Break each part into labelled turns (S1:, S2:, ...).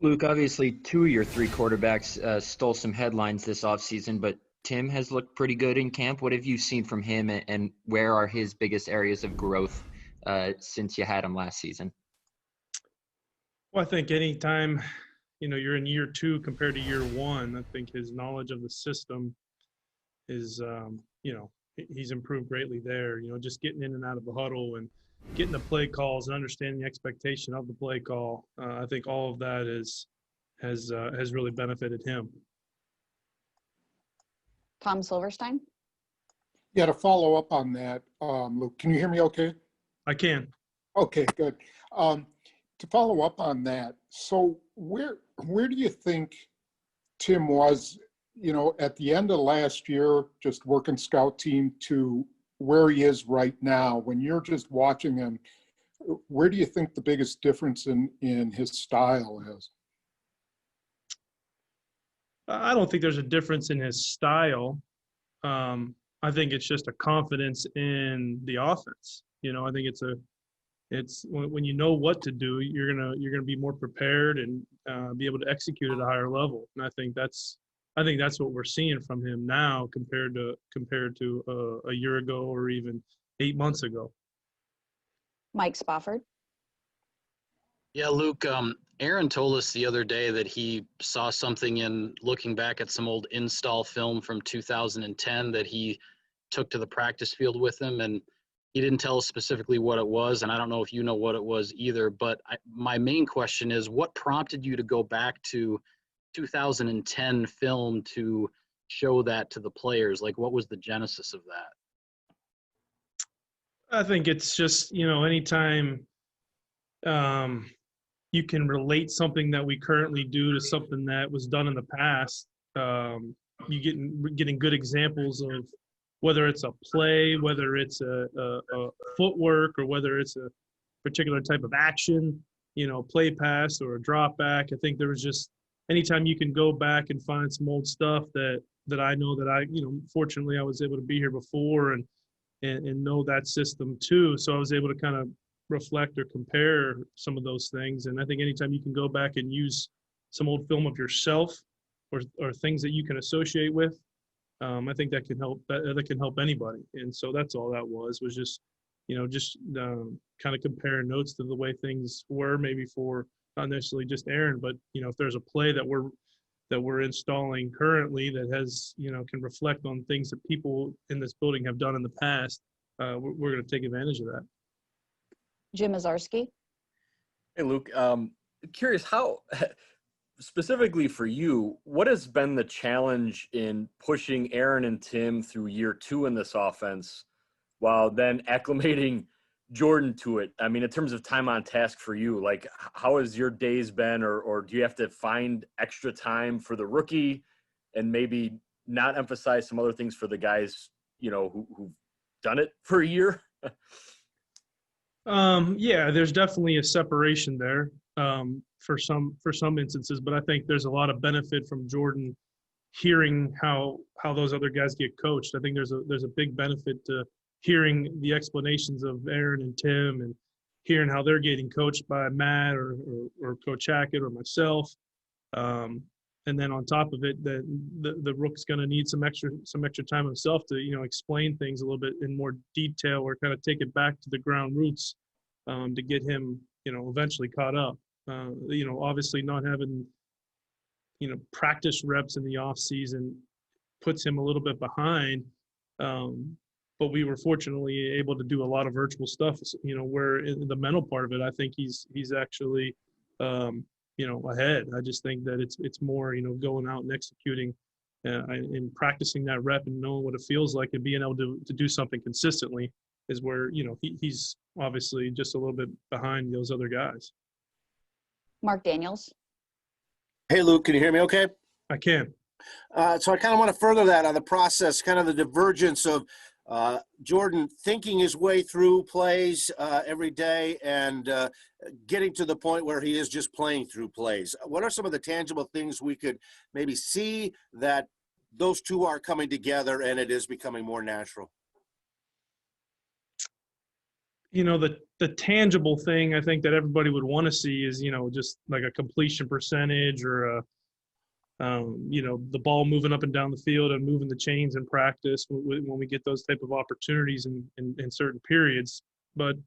S1: Luke, obviously, two of your three quarterbacks stole some headlines this offseason, but Tim has looked pretty good in camp. What have you seen from him, and where are his biggest areas of growth since you had him last season?
S2: Well, I think anytime, you're in year two compared to year one, I think his knowledge of the system is, he's improved greatly there. Just getting in and out of the huddle and getting the play calls and understanding the expectation of the play call. I think all of that has really benefited him.
S3: Tom Silverstein?
S4: Yeah, to follow up on that, Luke, can you hear me okay?
S2: I can.
S4: Okay, good. To follow up on that, so where do you think Tim was, at the end of last year, just working scout team, to where he is right now? When you're just watching him, where do you think the biggest difference in his style is?
S2: I don't think there's a difference in his style. I think it's just a confidence in the offense. I think it's when you know what to do, you're gonna be more prepared and be able to execute at a higher level. And I think that's what we're seeing from him now compared to a year ago or even 8 months ago.
S3: Mike Spofford?
S5: Yeah, Luke, Aaron told us the other day that he saw something in looking back at some old install film from 2010 that he took to the practice field with him, and he didn't tell us specifically what it was, and I don't know if you know what it was either, but my main question is, what prompted you to go back to 2010 film to show that to the players? Like, what was the genesis of that?
S2: I think it's just, anytime you can relate something that we currently do to something that was done in the past, you getting good examples of whether it's a play, whether it's a footwork, or whether it's a particular type of action, play pass or a drop back. I think there was just, anytime you can go back and find some old stuff that I know that fortunately I was able to be here before and know that system too. So I was able to kind of reflect or compare some of those things. And I think anytime you can go back and use some old film of yourself or things that you can associate with, I think that can help anybody. And so that's all that was just kind of comparing notes to the way things were, maybe for not necessarily just Aaron, but if there's a play that we're installing currently that has can reflect on things that people in this building have done in the past, we're going to take advantage of that.
S3: Jim Mazarski?
S6: Hey, Luke, curious how, specifically for you, what has been the challenge in pushing Aaron and Tim through year two in this offense while then acclimating Jordan to it? I mean, in terms of time on task for you, like, how has your days been, or do you have to find extra time for the rookie and maybe not emphasize some other things for the guys, who've done it for a year?
S2: Yeah, there's definitely a separation there for some instances, but I think there's a lot of benefit from Jordan hearing how those other guys get coached. I think there's a big benefit to hearing the explanations of Aaron and Tim and hearing how they're getting coached by Matt or Coach Hackett or myself. And then on top of it, the rook's going to need some extra time himself to explain things a little bit in more detail, or kind of take it back to the ground roots to get him eventually caught up. Obviously not having practice reps in the off season puts him a little bit behind. But we were fortunately able to do a lot of virtual stuff. Where in the mental part of it, I think he's actually ahead. I just think that it's more, going out and executing and practicing that rep and knowing what it feels like and being able to do something consistently is where, he's obviously just a little bit behind those other guys.
S3: Mark Daniels?
S7: Hey, Luke, can you hear me okay?
S2: I can.
S7: So I kind of want to further that on the process, kind of the divergence of Jordan thinking his way through plays every day and getting to the point where he is just playing through plays. What are some of the tangible things we could maybe see that those two are coming together and it is becoming more natural?
S2: the tangible thing I think that everybody would want to see is, just like a completion percentage or the ball moving up and down the field and moving the chains in practice when we get those type of opportunities in certain periods. But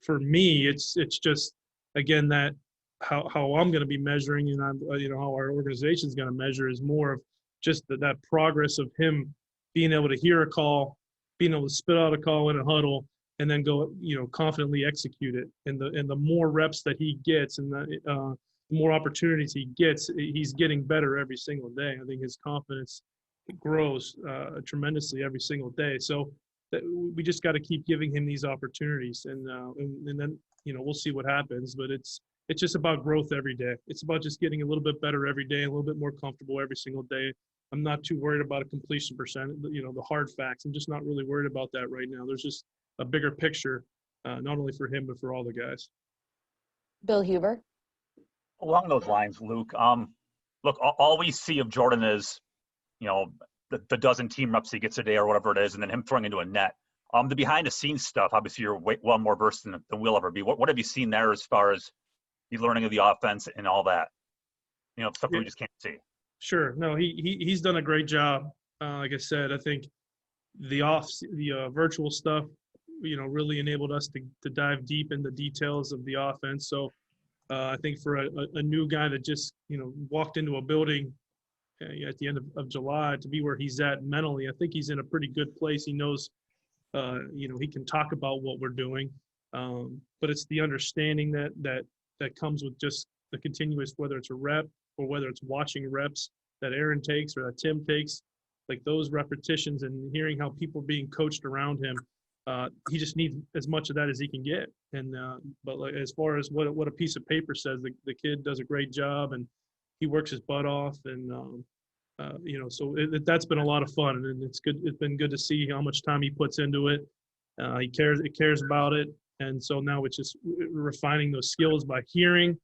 S2: for me, it's just, again, that how I'm going to be measuring, and how our organization is going to measure is more of just that progress of him being able to hear a call, being able to spit out a call in a huddle, and then go, confidently execute it. And the more reps that he gets, and the more opportunities he gets, he's getting better every single day. I think his confidence grows tremendously every single day. So we just got to keep giving him these opportunities, and then we'll see what happens. But it's just about growth every day. It's about just getting a little bit better every day, a little bit more comfortable every single day. I'm not too worried about a completion percent, the hard facts. I'm just not really worried about that right now. There's just a bigger picture, not only for him, but for all the guys.
S3: Bill Huber.
S8: Along those lines, Luke, look, all we see of Jordan is, the dozen team reps he gets a day or whatever it is, and then him throwing into a net. The behind the scenes stuff, obviously you're well more versed than we'll ever be. What have you seen there as far as the learning of the offense and all that? Stuff we just can't see.
S2: Sure. No, he's done a great job. Like I said, I think the virtual stuff, really enabled us to dive deep in the details of the offense. So I think for a new guy that just, walked into a building at the end of July to be where he's at mentally, I think he's in a pretty good place. He knows, he can talk about what we're doing, but it's the understanding that comes with just the continuous, whether it's a rep or whether it's watching reps that Aaron takes or that Tim takes, like those repetitions and hearing how people are being coached around him. He just needs as much of that as he can get. And but like, as far as what a piece of paper says, the kid does a great job and he works his butt off. And so that's been a lot of fun, and it's good. It's been good to see how much time he puts into it. He cares about it, and so now it's just refining those skills by hearing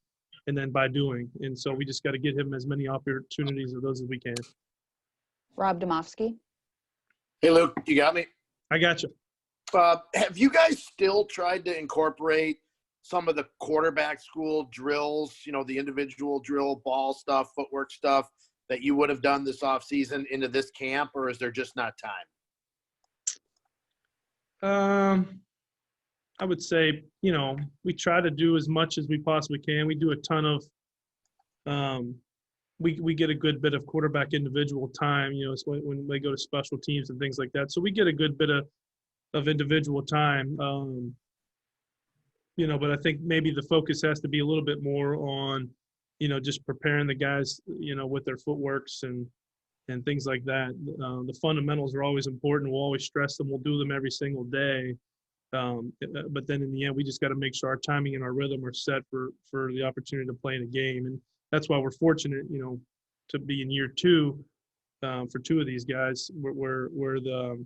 S2: and then by doing. And so we just got to get him as many opportunities of those as we can.
S3: Rob Domofsky.
S9: Hey, Luke, you got me?
S2: I got you.
S9: Have you guys still tried to incorporate some of the quarterback school drills, the individual drill, ball stuff, footwork stuff that you would have done this offseason into this camp, or is there just not time?
S2: I would say, we try to do as much as we possibly can. We do a ton of we get a good bit of quarterback individual time, when they go to special teams and things like that. So we get a good bit of individual time, but I think maybe the focus has to be a little bit more on, just preparing the guys, with their footworks and things like that. The fundamentals are always important. We'll always stress them. We'll do them every single day. But then in the end, we just got to make sure our timing and our rhythm are set for the opportunity to play in a game. And that's why we're fortunate, to be in year two for two of these guys, where the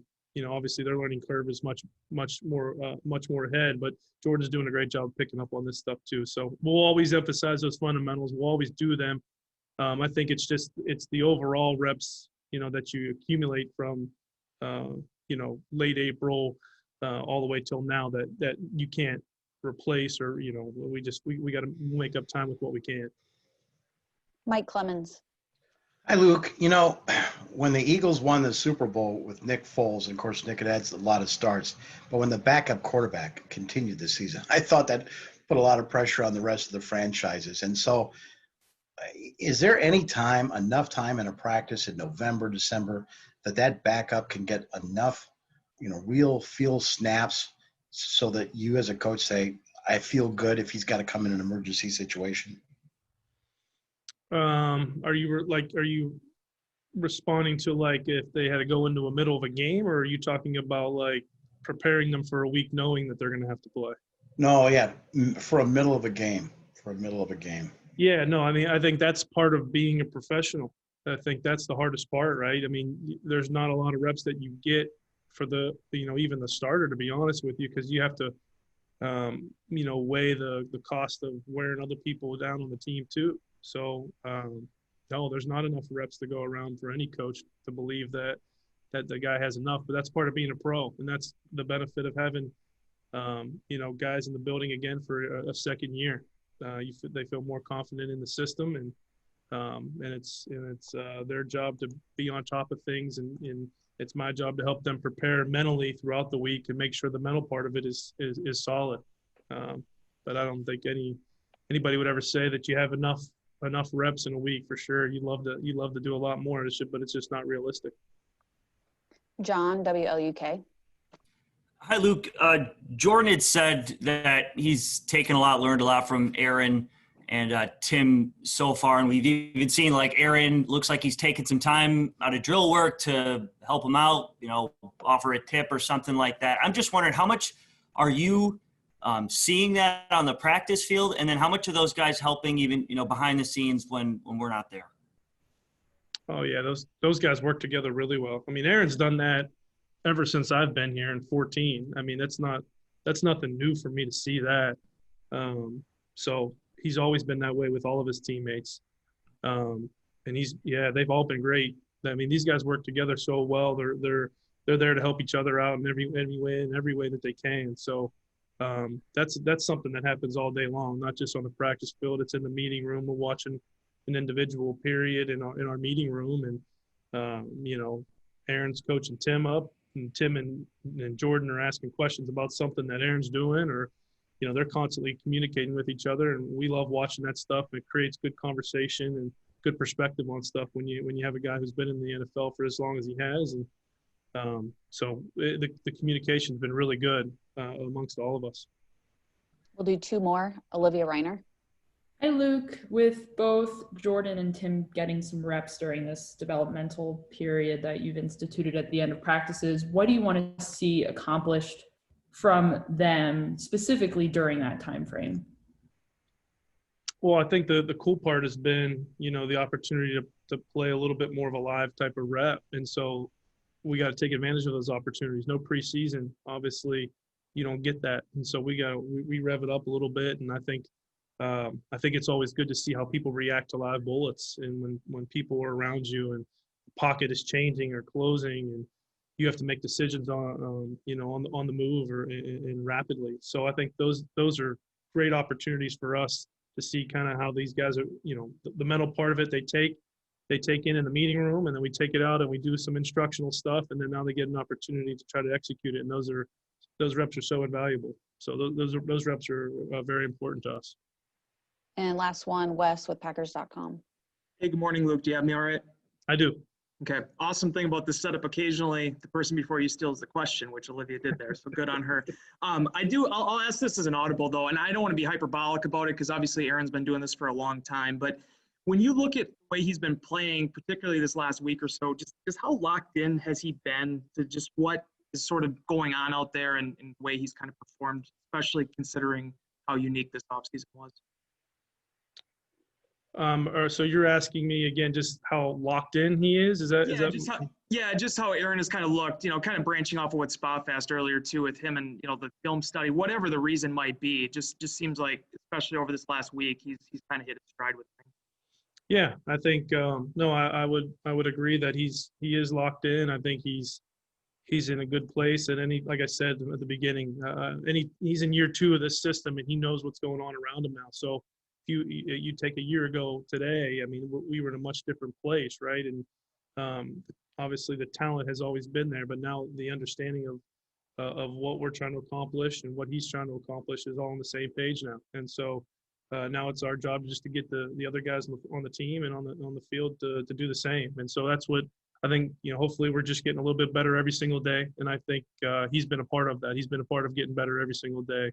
S2: obviously their learning curve is much more ahead, but Jordan's doing a great job picking up on this stuff too. So we'll always emphasize those fundamentals. We'll always do them. I think it's the overall reps, that you accumulate from, late April all the way till now that you can't replace, or, we got to make up time with what we can.
S3: Mike Clemens.
S10: Hi, Luke. When the Eagles won the Super Bowl with Nick Foles, and of course, Nick had had a lot of starts, but when the backup quarterback continued this season, I thought that put a lot of pressure on the rest of the franchises. And so is there enough time in a practice in November, December, that backup can get enough, real feel snaps so that you as a coach say, I feel good if he's got to come in an emergency situation?
S2: Are you responding to like if they had to go into a middle of a game, or are you talking about like preparing them for a week knowing that they're going to have to play?
S10: No, yeah, for a middle of a game. Yeah, no, I mean, I think that's part of being a professional. I think that's the hardest part, right? I mean, there's not a lot of reps that you get for the, even the starter, to be honest with you, because you have to, weigh the cost of wearing other people down on the team too. So, no, there's not enough reps to go around for any coach to believe that the guy has enough. But that's part of being a pro, and that's the benefit of having,
S2: guys in the building again for a second year. They feel more confident in the system, and it's their job to be on top of things, and it's my job to help them prepare mentally throughout the week and make sure the mental part of it is solid. But I don't think anybody would ever say that you have enough reps in a week. For sure, you love to do a lot more, but it's just not realistic.
S3: John, WLUK.
S11: Hi, Luke. Jordan had said that he's taken a lot, learned a lot from Aaron and Tim so far. And we've even seen like Aaron looks like he's taken some time out of drill work to help him out, offer a tip or something like that. I'm just wondering, how much are you seeing that on the practice field? And then how much are those guys helping even, behind the scenes when we're not there?
S2: Oh yeah, those guys work together really well. I mean, Aaron's done that ever since I've been here in 14. I mean, that's nothing new for me to see that. So he's always been that way with all of his teammates. And they've all been great. I mean, these guys work together so well. They're there to help each other out in every way that they can. So that's something that happens all day long, not just on the practice field. It's in the meeting room. We're watching an individual period in our meeting room, and Aaron's coaching Tim up, and Tim and Jordan are asking questions about something that Aaron's doing, or they're constantly communicating with each other, and we love watching that stuff. It creates good conversation and good perspective on stuff when you have a guy who's been in the NFL for as long as he has, and so the communication's been really good amongst all of us.
S3: We'll do two more. Olivia Reiner.
S12: Hi, Luke. With both Jordan and Tim getting some reps during this developmental period that you've instituted at the end of practices, what do you want to see accomplished from them specifically during that time frame?
S2: Well, I think the cool part has been, the opportunity to play a little bit more of a live type of rep. And so we got to take advantage of those opportunities. No preseason, obviously, you don't get that. And so we rev it up a little bit. And I think it's always good to see how people react to live bullets, and when people are around you and the pocket is changing or closing, and you have to make decisions on the move or and rapidly. So I think those are great opportunities for us to see kind of how these guys are, the mental part of it they take in the meeting room, and then we take it out and we do some instructional stuff, and then now they get an opportunity to try to execute it. And those reps are so invaluable. So those reps are very important to us.
S3: And last one, Wes with Packers.com.
S13: Hey, good morning, Luke. Do you have me all right?
S2: I do.
S13: Okay. Awesome thing about this setup, occasionally the person before you steals the question, which Olivia did there. So good on her. I'll ask this as an audible though, and I don't want to be hyperbolic about it because obviously Aaron's been doing this for a long time. But when you look at the way he's been playing, particularly this last week or so, just how locked in has he been to just what is sort of going on out there and the way he's kind of performed, especially considering how unique this offseason was?
S2: So you're asking me again, just how locked in he is?
S13: Just how Aaron has kind of looked, kind of branching off of what Spoff asked earlier too, with him and the film study, whatever the reason might be. It just seems like, especially over this last week, he's kind of hit his stride with things.
S2: Yeah, I think I would agree that he is locked in. I think he's in a good place, and like I said at the beginning, he's in year 2 of this system, and he knows what's going on around him now. So if you take a year ago today, I mean, we were in a much different place, right? And obviously the talent has always been there, but now the understanding of what we're trying to accomplish and what he's trying to accomplish is all on the same page now. And so now it's our job just to get the other guys on the team and on the field to do the same. And so that's what I think, hopefully we're just getting a little bit better every single day. And I think he's been a part of that. He's been a part of getting better every single day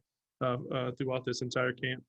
S2: throughout this entire camp.